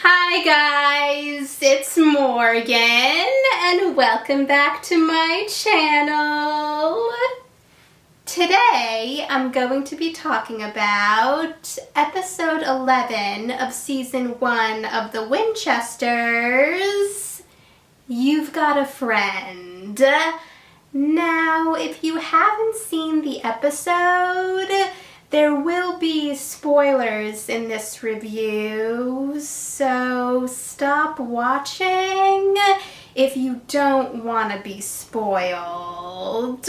Hi guys, it's Morgan and welcome back to my channel. Today I'm going to be talking about episode 11 of season 1 of the Winchesters, You've Got a Friend. Now, if you haven't seen the episode, there will be spoilers in this review, so stop watching if you don't want to be spoiled.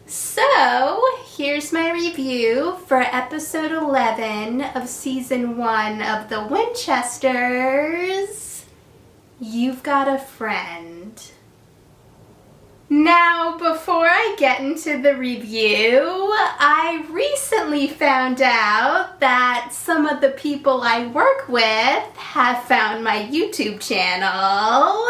So, here's my review for episode 11 of season 1 of the Winchesters, You've Got a Friend. Now, before I get into the review, I recently found out that some of the people I work with have found my YouTube channel.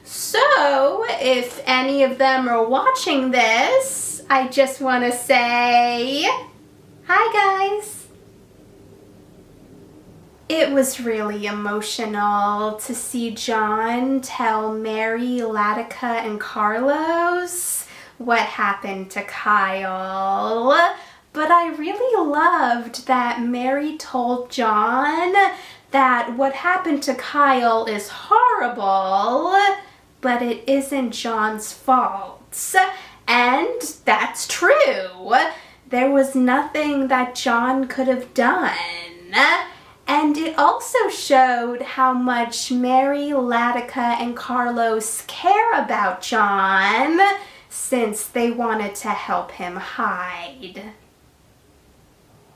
So, if any of them are watching this, I just want to say, hi guys! It was really emotional to see John tell Mary, Latika, and Carlos what happened to Kyle. But I really loved that Mary told John that what happened to Kyle is horrible, but it isn't John's fault. And that's true. There was nothing that John could have done. And it also showed how much Mary, Latika, and Carlos care about John since they wanted to help him hide.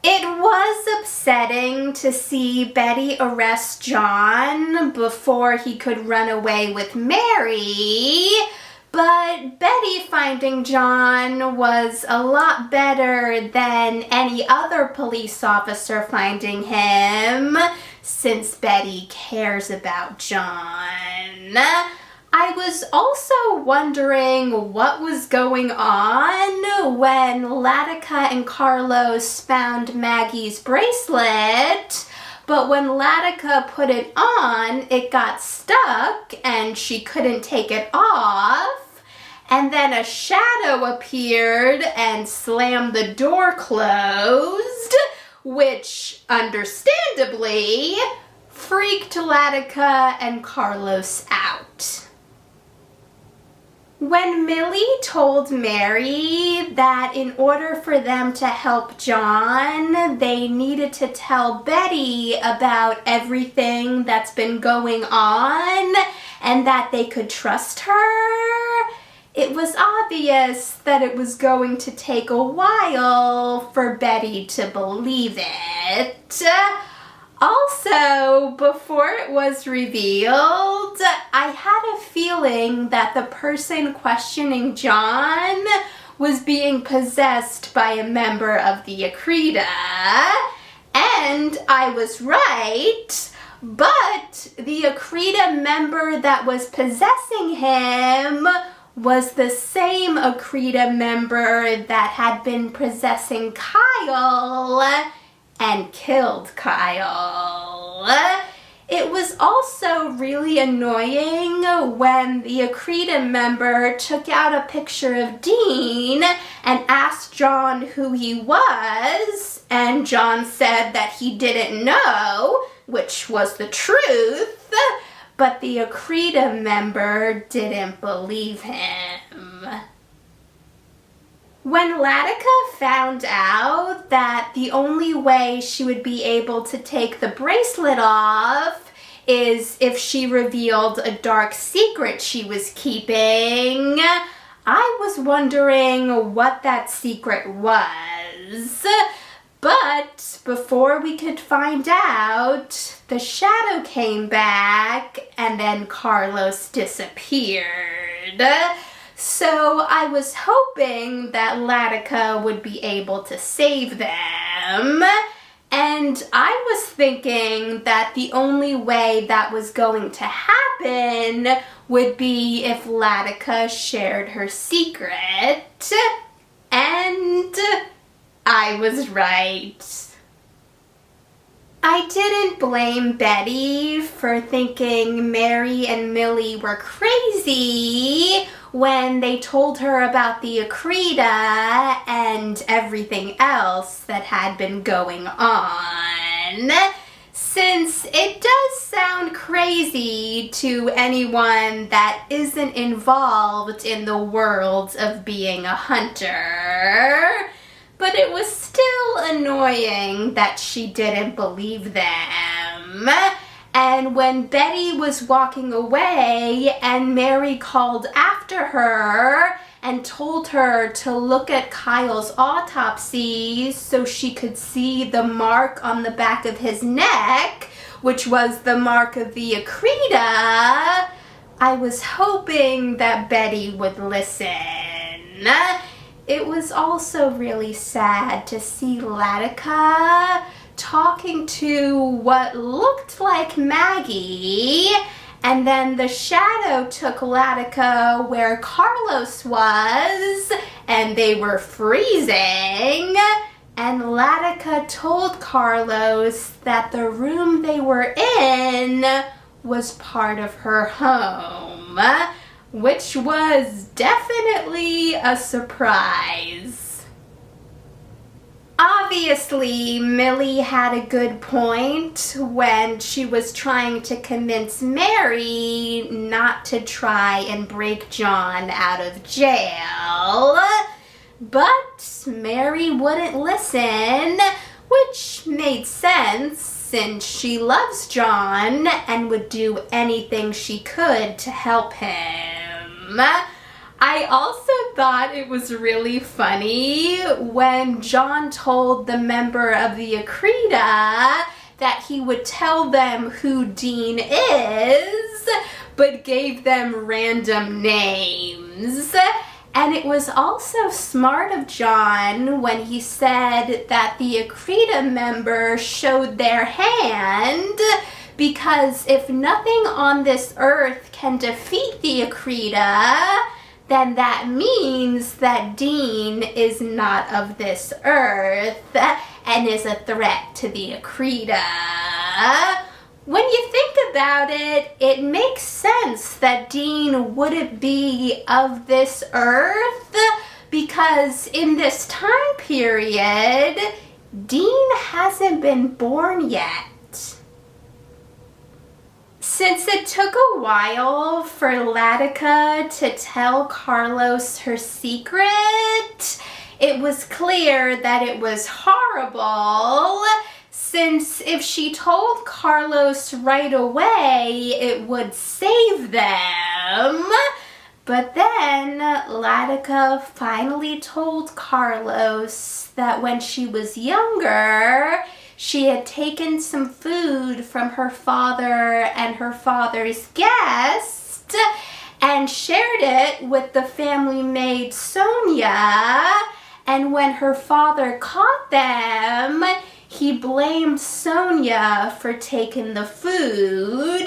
It was upsetting to see Betty arrest John before he could run away with Mary, but Betty finding John was a lot better than any other police officer finding him, since Betty cares about John. I was also wondering what was going on when Latika and Carlos found Maggie's bracelet, but when Latika put it on, it got stuck and she couldn't take it off. And then a shadow appeared and slammed the door closed, which, understandably, freaked Latika and Carlos out. When Millie told Mary that in order for them to help John, they needed to tell Betty about everything that's been going on and that they could trust her, it was obvious that it was going to take a while for Betty to believe it. Also, before it was revealed, I had a feeling that the person questioning John was being possessed by a member of the Akrita. And I was right, but the Akrita member that was possessing him was the same Akrita member that had been possessing Kyle and killed Kyle. It was also really annoying when the Akrita member took out a picture of Dean and asked John who he was, and John said that he didn't know, which was the truth. But the Akrita member didn't believe him. When Latika found out that the only way she would be able to take the bracelet off is if she revealed a dark secret she was keeping, I was wondering what that secret was. But before we could find out, the shadow came back and then Carlos disappeared. So I was hoping that Latika would be able to save them. And I was thinking that the only way that was going to happen would be if Latika shared her secret. And I was right. I didn't blame Betty for thinking Mary and Millie were crazy when they told her about the Akrita and everything else that had been going on, since it does sound crazy to anyone that isn't involved in the world of being a hunter. But it was still annoying that she didn't believe them. And when Betty was walking away and Mary called after her and told her to look at Kyle's autopsy so she could see the mark on the back of his neck, which was the mark of the Akrita, I was hoping that Betty would listen. It was also really sad to see Latika talking to what looked like Maggie, and then the shadow took Latika where Carlos was, and they were freezing, and Latika told Carlos that the room they were in was part of her home, which was definitely a surprise. Obviously, Millie had a good point when she was trying to convince Mary not to try and break John out of jail. But Mary wouldn't listen, which made sense since she loves John and would do anything she could to help him. I also thought it was really funny when John told the member of the Akrita that he would tell them who Dean is, but gave them random names. And it was also smart of John when he said that the Akrita member showed their hand, because if nothing on this earth can defeat the Akrita, then that means that Dean is not of this earth and is a threat to the Akrita. When you think about it, it makes sense that Dean wouldn't be of this earth, because in this time period, Dean hasn't been born yet. Since it took a while for Latika to tell Carlos her secret, it was clear that it was horrible, since if she told Carlos right away, it would save them. But then Latika finally told Carlos that when she was younger, she had taken some food from her father and her father's guest and shared it with the family maid Sonia, and when her father caught them, he blamed Sonia for taking the food,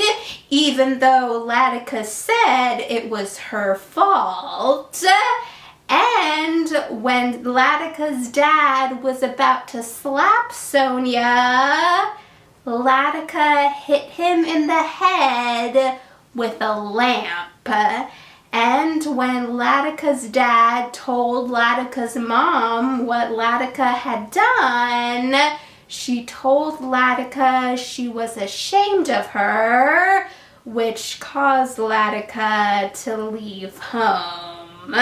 even though Latika said it was her fault. And when Latika's dad was about to slap Sonia, Latika hit him in the head with a lamp. And when Latika's dad told Latika's mom what Latika had done, she told Latika she was ashamed of her, which caused Latika to leave home.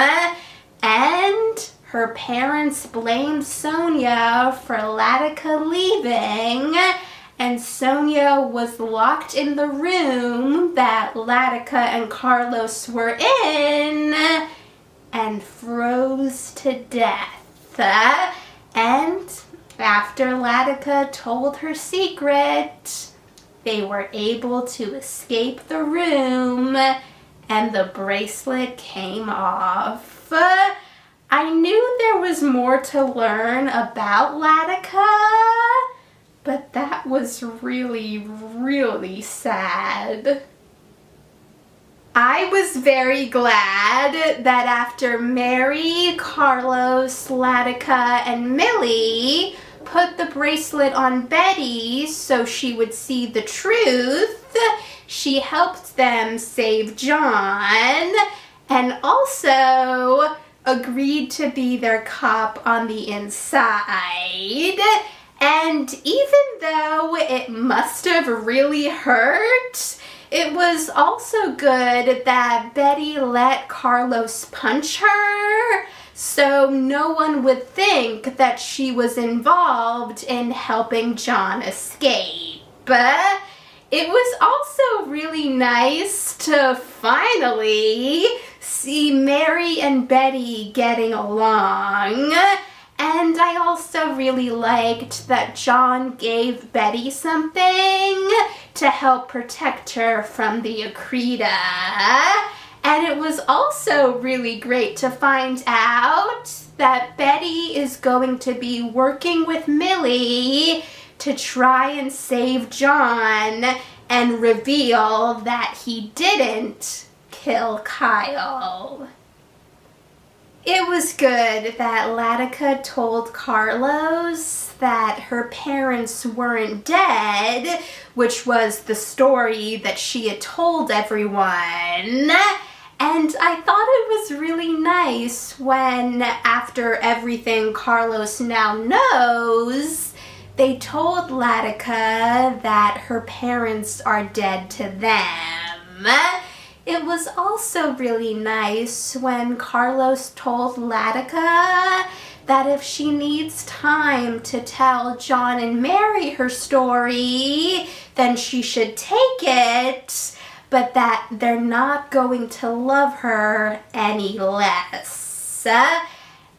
And her parents blamed Sonia for Latika leaving, and Sonia was locked in the room that Latika and Carlos were in and froze to death. And after Latika told her secret, they were able to escape the room and the bracelet came off. I knew there was more to learn about Latika, but that was really, really sad. I was very glad that after Mary, Carlos, Latika, and Millie put the bracelet on Betty so she would see the truth. She helped them save John and also agreed to be their cop on the inside. And even though it must have really hurt, it was also good that Betty let Carlos punch her so no one would think that she was involved in helping John escape. It was also really nice to finally see Mary and Betty getting along. And I also really liked that John gave Betty something to help protect her from the Akrita. And it was also really great to find out that Betty is going to be working with Millie to try and save John and reveal that he didn't kill Kyle. It was good that Latika told Carlos that her parents weren't dead, which was the story that she had told everyone. And I thought it was really nice when, after everything Carlos now knows, they told Latika that her parents are dead to them. It was also really nice when Carlos told Latika that if she needs time to tell John and Mary her story, then she should take it, but that they're not going to love her any less.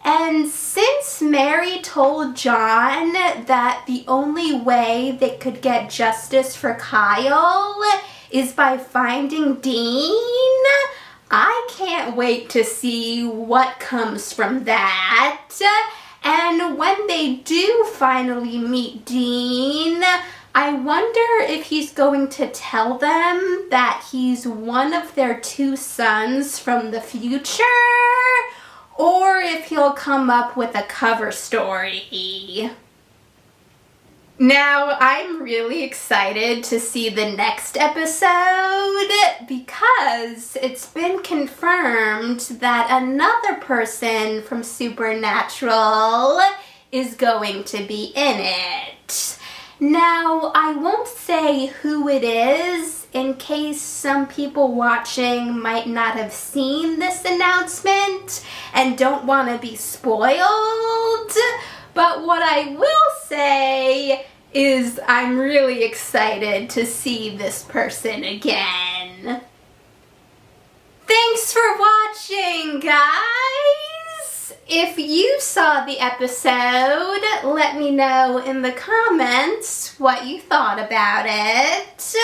And since Mary told John that the only way they could get justice for Kyle is by finding Dean, I can't wait to see what comes from that. And when they do finally meet Dean, I wonder if he's going to tell them that he's one of their two sons from the future, or if he'll come up with a cover story. Now, I'm really excited to see the next episode because it's been confirmed that another person from Supernatural is going to be in it. Now, I won't say who it is in case some people watching might not have seen this announcement and don't want to be spoiled. But what I will say is I'm really excited to see this person again. Thanks for watching, guys! If you saw the episode, let me know in the comments what you thought about it.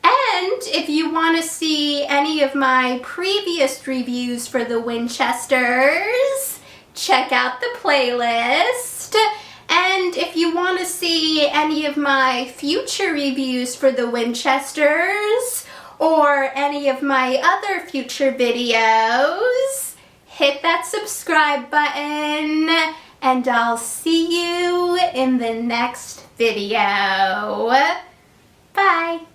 And if you want to see any of my previous reviews for the Winchesters, check out the playlist. And if you want to see any of my future reviews for the Winchesters or any of my other future videos, hit that subscribe button and I'll see you in the next video. Bye!